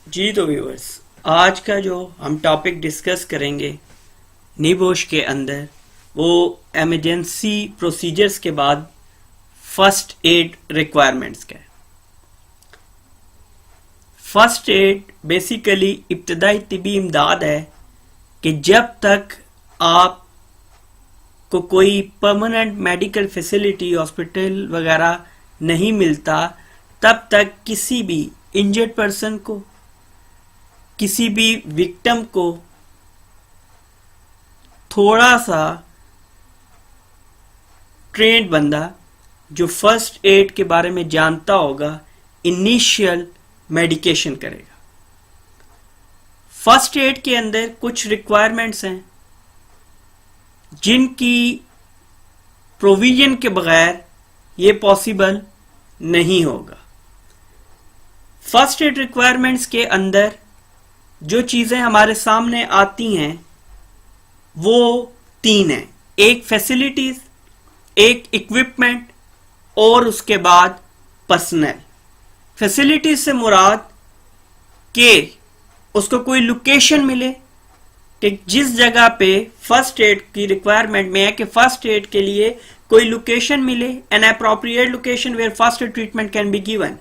जी तो व्यूअर्स, आज का जो हम टॉपिक डिस्कस करेंगे निबोश के अंदर वो एमरजेंसी प्रोसीजर्स के बाद फर्स्ट एड रिक्वायरमेंट्स का है। फर्स्ट एड बेसिकली इब्तदाई तिबी इमदाद है कि जब तक आप को कोई परमानेंट मेडिकल फैसिलिटी हॉस्पिटल वगैरह नहीं मिलता तब तक किसी भी इंजर्ड पर्सन को, किसी भी विक्टिम को थोड़ा सा ट्रेंड बंदा जो फर्स्ट एड के बारे में जानता होगा इनिशियल मेडिकेशन करेगा। फर्स्ट एड के अंदर कुछ रिक्वायरमेंट्स हैं जिनकी प्रोविजन के बगैर ये पॉसिबल नहीं होगा। फर्स्ट एड रिक्वायरमेंट्स के अंदर जो चीजें हमारे सामने आती हैं वो तीन हैं, एक फैसिलिटीज, एक इक्विपमेंट और उसके बाद पर्सनल। फैसिलिटीज से मुराद के उसको कोई लोकेशन मिले कि जिस जगह पे फर्स्ट एड की रिक्वायरमेंट में है कि फर्स्ट एड के लिए कोई लोकेशन मिले, an appropriate location where first aid treatment can be given.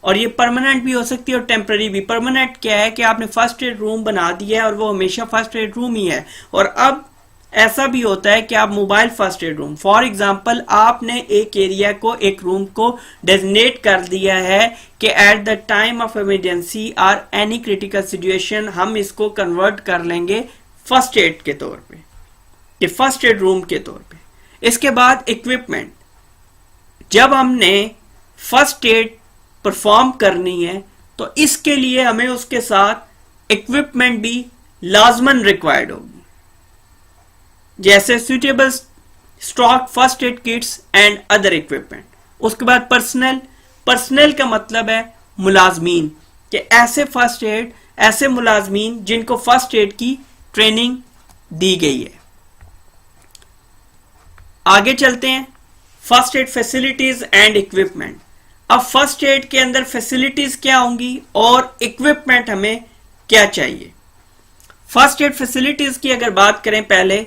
और ये परमानेंट भी हो सकती है और टेम्पररी भी। परमानेंट क्या है कि आपने फर्स्ट एड रूम बना दिया है और वो हमेशा फर्स्ट एड रूम ही है। और अब ऐसा भी होता है कि आप mobile first aid room, for example आपने एक एरिया को, एक रूम को डेजिग्नेट कर दिया है कि at the time of emergency और एनी क्रिटिकल सिचुएशन हम इसको कन्वर्ट कर लेंगे फर्स्ट एड के तौर पे, कि फर्स्ट एड रूम के तौर पे। इसके बाद इक्विपमेंट, जब हमने फर्स्ट एड परफॉर्म करनी है तो इसके लिए हमें उसके साथ इक्विपमेंट भी लाजमन रिक्वायर्ड होगी, जैसे suitable stock first aid Kitts and other equipment. उसके बाद पर्सनल का मतलब है मुलाजमीन, कि ऐसे फर्स्ट एड, ऐसे मुलाजमीन जिनको फर्स्ट एड की ट्रेनिंग दी गई है। आगे चलते हैं, first aid facilities and equipment. अब फर्स्ट एड के अंदर फैसिलिटीज क्या होंगी और इक्विपमेंट हमें क्या चाहिए। फर्स्ट एड फैसिलिटीज की अगर बात करें पहले,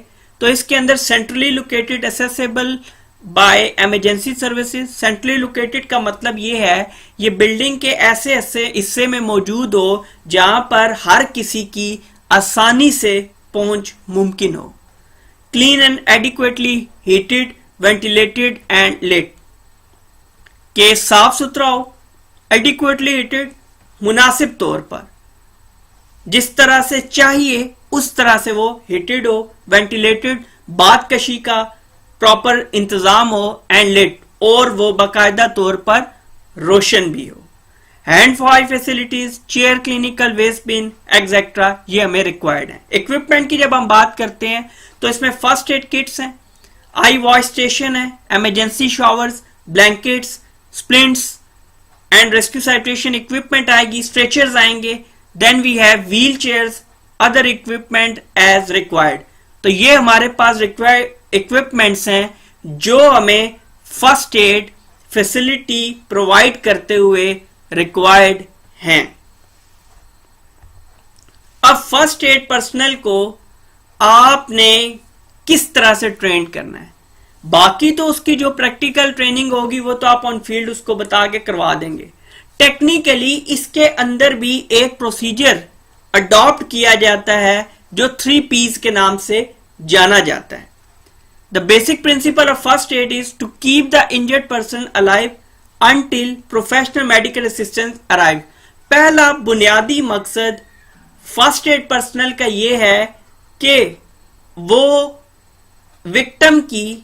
तो इसके अंदर centrally located accessible bye emergency services. Centrally located का मतलब ये है ये बिल्डिंग के ऐसे ऐसे हिस्से में मौजूद हो जहां पर हर किसी की आसानी से पहुंच मुमकिन हो। Clean and adequately heated, ventilated and lit, के साफ सुथरा हो, एडिक्वेटली हीटेड, मुनासिब तौर पर जिस तरह से चाहिए उस तरह से वो हीटेड हो, वेंटिलेटेड, बादकशी का प्रॉपर इंतजाम हो, एंड लिट, और वो बाकायदा तौर पर रोशन भी हो। Hand wash facilities, chair, clinical waste bin etcetera, ये हमें रिक्वायर्ड है। इक्विपमेंट की जब हम बात करते हैं तो इसमें फर्स्ट एड किट्स हैं, आई वॉश स्टेशन है, emergency showers, blankets, splints and resuscitation equipment आएगी, स्ट्रेचर्स आएंगे, then we have wheel chairs, other equipment as required. तो ये हमारे पास इक्विपमेंट्स हैं जो हमें फर्स्ट एड फैसिलिटी प्रोवाइड करते हुए रिक्वायर्ड हैं। अब फर्स्ट एड पर्सनल को आपने किस तरह से ट्रेन करना है, बाकी तो उसकी जो प्रैक्टिकल ट्रेनिंग होगी वो तो आप ऑन फील्ड उसको बता के करवा देंगे। टेक्निकली इसके अंदर भी एक प्रोसीजर अडॉप्ट किया जाता है जो 3 P's के नाम से जाना जाता है। The basic principle of first aid is to keep the injured person alive until professional medical assistance arrive. पहला बुनियादी मकसद फर्स्ट एड पर्सनल का यह है कि वो विक्टिम की,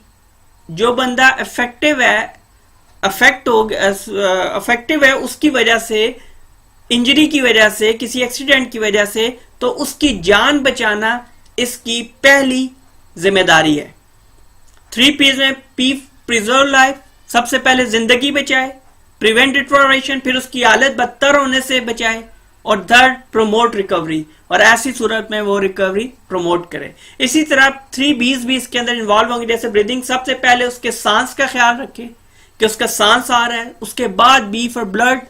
जो बंदा अफेक्टिव है उसकी वजह से, इंजरी की वजह से, किसी एक्सीडेंट की वजह से, तो उसकी जान बचाना इसकी पहली जिम्मेदारी है। 3 P's में P प्रिजर्व लाइफ, सबसे पहले जिंदगी बचाए, प्रिवेंट डिटोरेशन, फिर उसकी हालत बदतर होने से बचाए, और थर्ड प्रमोट रिकवरी, और ऐसी सूरत में वो रिकवरी प्रमोट करे। इसी तरह 3 B's भी इसके अंदर इन्वॉल्व होंगे, जैसे ब्रीदिंग, सबसे पहले उसके सांस का ख्याल रखें कि उसका सांस आ रहा है, उसके बाद B फॉर ब्लड,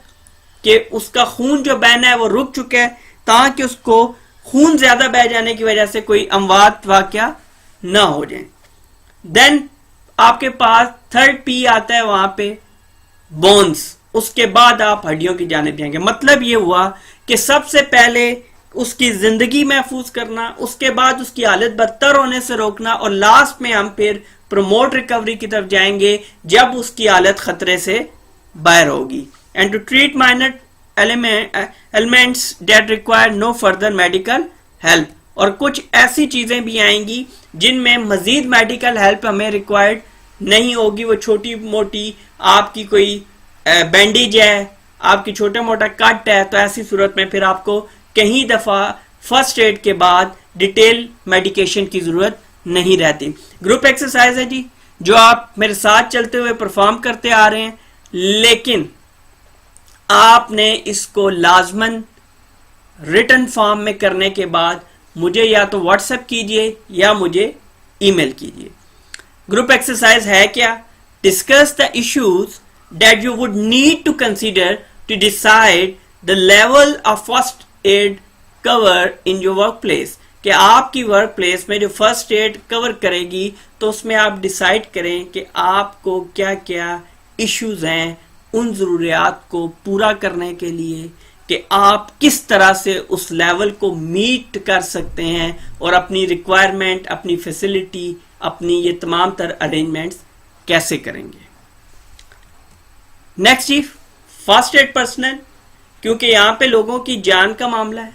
कि उसका खून जो बहना है वो रुक चुका है, ताकि उसको खून ज्यादा बह जाने की वजह से कोई अमवात वाकया ना हो जाए। देन आपके पास थर्ड पी आता है वहां पे, बोन्स। उसके बाद आप हड्डियों की जानिब जाएंगे। मतलब ये हुआ कि सबसे पहले उसकी जिंदगी महफूज करना, उसके बाद उसकी हालत बदतर होने से रोकना, और लास्ट में हम फिर प्रमोट रिकवरी की तरफ जाएंगे जब उसकी हालत खतरे से बाहर होगी। And to treat minor ailments that require no further medical help. और कुछ ऐसी चीजें भी आएंगी जिनमें मजीद मेडिकल हेल्प हमें रिक्वायर्ड नहीं होगी। वो छोटी मोटी आपकी कोई बैंडेज है, आपकी छोटा मोटा कट है, तो ऐसी सूरत में फिर आपको कहीं दफा फर्स्ट एड के बाद डिटेल मेडिकेशन की जरूरत नहीं रहती। ग्रुप एक्सरसाइज है जी, जो आप मेरे साथ चलते हुए परफॉर्म करते आ रहे हैं, लेकिन आपने इसको लाजमन रिटन फॉर्म में करने के बाद मुझे या तो व्हाट्सएप कीजिए या मुझे ईमेल कीजिए। ग्रुप एक्सरसाइज है क्या? Discuss the issues that you would need to consider to decide the level of first aid cover in your workplace। कि आपकी वर्क प्लेस में जो फर्स्ट एड कवर करेगी तो उसमें आप डिसाइड करें कि आपको क्या क्या इश्यूज हैं उन ज़रूरियात को पूरा करने के लिए, कि आप किस तरह से उस लेवल को मीट कर सकते हैं और अपनी रिक्वायरमेंट, अपनी फैसिलिटी, अपनी ये तमाम तर अरेंजमेंट्स कैसे करेंगे। नेक्स्ट जी, फर्स्ट एड पर्सनल, क्योंकि यहां पे लोगों की जान का मामला है,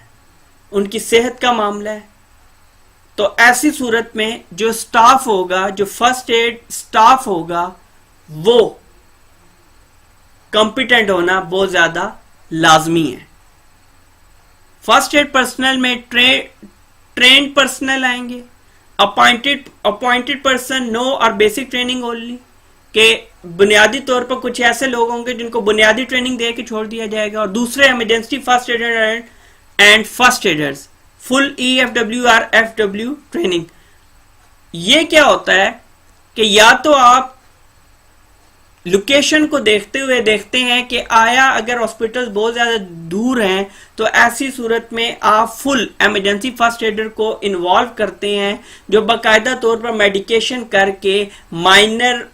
उनकी सेहत का मामला है, तो ऐसी सूरत में जो स्टाफ होगा, जो फर्स्ट एड स्टाफ होगा, वो कॉम्पिटेंट होना बहुत ज्यादा लाजमी है। फर्स्ट एड पर्सनल में ट्रेन्ड पर्सनल आएंगे, अपॉइंटेड पर्सन नो और बेसिक ट्रेनिंग ओनली, के बुनियादी तौर पर कुछ ऐसे लोग होंगे जिनको बुनियादी ट्रेनिंग दे के छोड़ दिया जाएगा, और दूसरे emergency first adder and first aiders full EFW और FW ट्रेनिंग। ये क्या होता है कि या तो आप लोकेशन को देखते हुए देखते हैं कि आया अगर हॉस्पिटल्स बहुत ज्यादा दूर हैं तो ऐसी सूरत में आप फुल इमरजेंसी फर्स्ट एडर को इन्वॉल्व करते हैं, जो बाकायदा तौर पर मेडिकेशन करके माइनर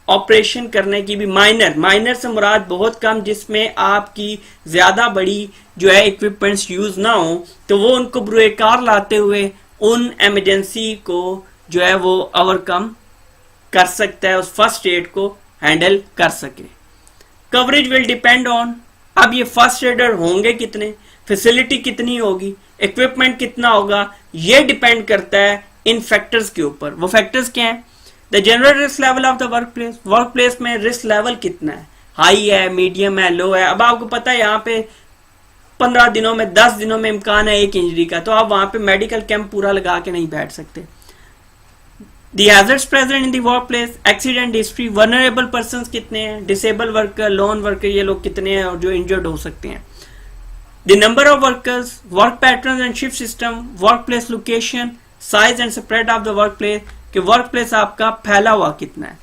ऑपरेशन करने की भी, माइनर से मुराद बहुत कम, जिसमें आपकी ज्यादा बड़ी जो है इक्विपमेंट्स यूज ना हो, तो वो उनको बुरेकार लाते हुए उन इमरजेंसी को जो है वो ओवरकम कर सकता है, उस फर्स्ट एड को हैंडल कर सके। कवरेज विल डिपेंड ऑन, अब ये फर्स्ट एडर होंगे कितने, फैसिलिटी कितनी होगी, इक्विपमेंट कितना होगा, ये डिपेंड करता है इन फैक्टर्स के ऊपर। वो फैक्टर्स क्या हैं? The general risk level of the work place में रिस्क लेवल कितना है, हाई है, मीडियम है, लो है। अब आपको पता है यहाँ पे 15 दिनों में 10 दिनों में इम्कान है एक इंजरी का, तो आप वहां पे मेडिकल कैंप पूरा लगा के नहीं बैठ सकते। The hazards present in the work place, accident history, vulnerable persons कितने हैं, डिसेबल वर्कर, लोन वर्कर, ये लोग कितने हैं और जो इंजर्ड हो सकते हैं। The number of workers, work pattern and shift system, work place location, size and spread of the work place, कि वर्क प्लेस आपका फैला हुआ कितना है।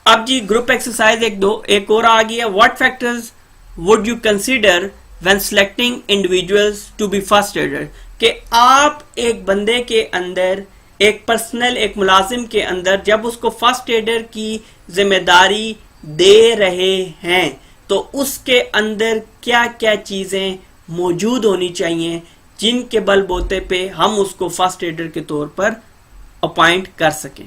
अब जी ग्रुप एक्सरसाइज एक और आ गई है। What factors would you consider when selecting individuals to be first aider, कि आप एक बंदे के अंदर, एक पर्सनल, एक मुलाजिम के अंदर जब उसको फर्स्ट एडर की जिम्मेदारी दे रहे हैं तो उसके अंदर क्या क्या चीजें मौजूद होनी चाहिए जिनके बलबूते पे हम उसको फर्स्ट एडर के तौर पर अपॉइंट कर सकें।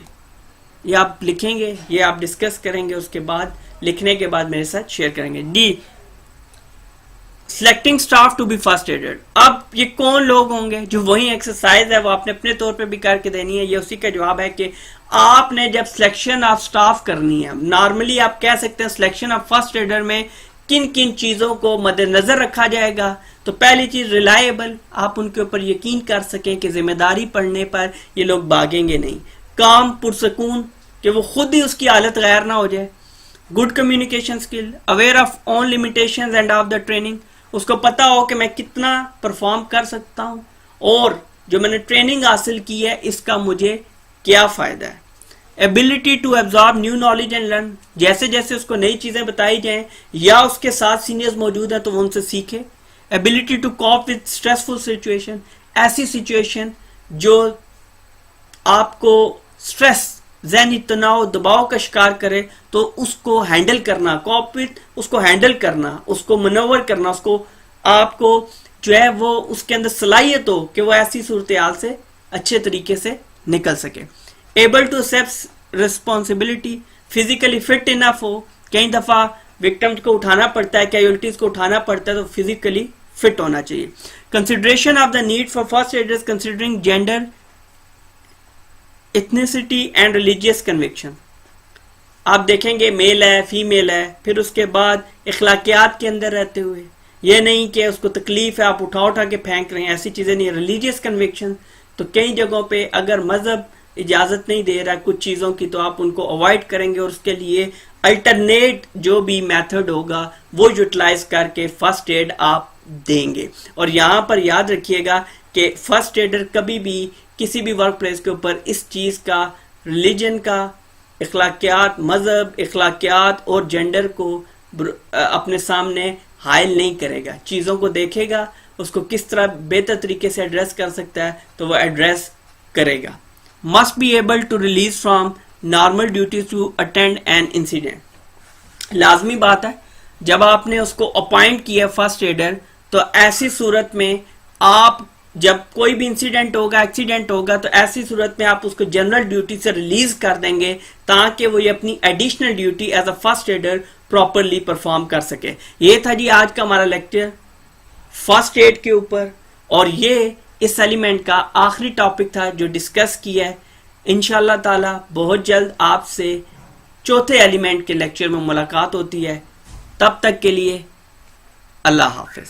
ये आप लिखेंगे, ये आप डिस्कस करेंगे, उसके बाद लिखने के बाद मेरे साथ शेयर करेंगे। D, selecting staff to be first aider. अब ये कौन लोग होंगे? जो वही एक्सरसाइज है वो आपने अपने तौर पे भी करके देनी है। ये उसी का जवाब है कि आपने जब सिलेक्शन ऑफ स्टाफ करनी है, नॉर्मली आप कह सकते हैं सिलेक्शन ऑफ फर्स्ट एडर में किन किन चीजों को मद्देनजर रखा जाएगा। तो पहली चीज रिलायबल, आप उनके ऊपर यकीन कर सकें कि जिम्मेदारी पड़ने पर ये लोग भागेंगे नहीं। काम, पुरसकून, कि वो खुद ही उसकी हालत गैर ना हो जाए। Good communication skill, aware of own limitations end of the training, उसको पता हो कि मैं कितना परफॉर्म कर सकता हूं और जो मैंने ट्रेनिंग हासिल की है इसका मुझे क्या फायदा है। Ability to absorb new knowledge and learn, जैसे जैसे उसको नई चीजें बताई जाएं या उसके साथ सीनियर्स मौजूद हैं तो वो उनसे सीखे। Ability to cope with stressful situation, ऐसी सिचुएशन जो आपको स्ट्रेस, ज़हनी तनाव, दबाव का शिकार करे तो उसको हैंडल करना, कॉप विद, उसको हैंडल करना, उसको मनोवर करना, उसको आपको जो है वो उसके अंदर सलाहियत हो कि वो ऐसी सूरत हाल से अच्छे तरीके से निकल सके। Able to accept responsibility, physically fit enough हो, कई दफा विक्टिम्स को उठाना पड़ता है, कैजुअलिटीज को उठाना पड़ता है, तो फिजिकली फिट होना चाहिए। Consideration of the need for first aiders considering gender, ethnicity and religious conviction. आप देखेंगे मेल है, फीमेल है, फिर उसके बाद इखलाकियात के अंदर रहते हुए, ये नहीं कि उसको तकलीफ है आप उठा उठा के फेंक रहे हैं, ऐसी चीजें नहीं। रिलीजियस कन्विक्शन, तो कई जगहों पे अगर मजहब इजाजत नहीं दे रहा कुछ चीजों की तो आप उनको अवॉइड करेंगे और उसके लिए अल्टरनेट जो भी मेथड होगा वो यूटिलाइज करके फर्स्ट एड आप देंगे। और यहाँ पर याद रखिएगा कि फर्स्ट एडर कभी भी किसी भी वर्क प्लेस के ऊपर इस चीज का, रिलीजन का, इखलाकियात, मजहब, इखलाकियात और जेंडर को अपने सामने हाइल नहीं करेगा। चीजों को देखेगा, उसको किस तरह बेहतर तरीके से एड्रेस कर सकता है तो वो एड्रेस करेगा। Must be able to release from normal duties to attend an incident. लाजमी बात है जब आपने उसको अपॉइंट किया फर्स्ट एडर तो ऐसी सूरत में आप जब कोई भी इंसिडेंट होगा, एक्सीडेंट होगा, तो ऐसी सूरत में आप उसको जनरल ड्यूटी से रिलीज कर देंगे ताकि वो ये अपनी additional duty as a first aider properly perform कर सके। ये था जी आज का हमारा लेक्चर फर्स्ट एड के ऊपर, और ये इस एलिमेंट का आखिरी टॉपिक था जो डिस्कस किया है। इंशाअल्लाह ताला बहुत जल्द आपसे चौथे एलिमेंट के लेक्चर में मुलाकात होती है। तब तक के लिए अल्लाह हाफिज।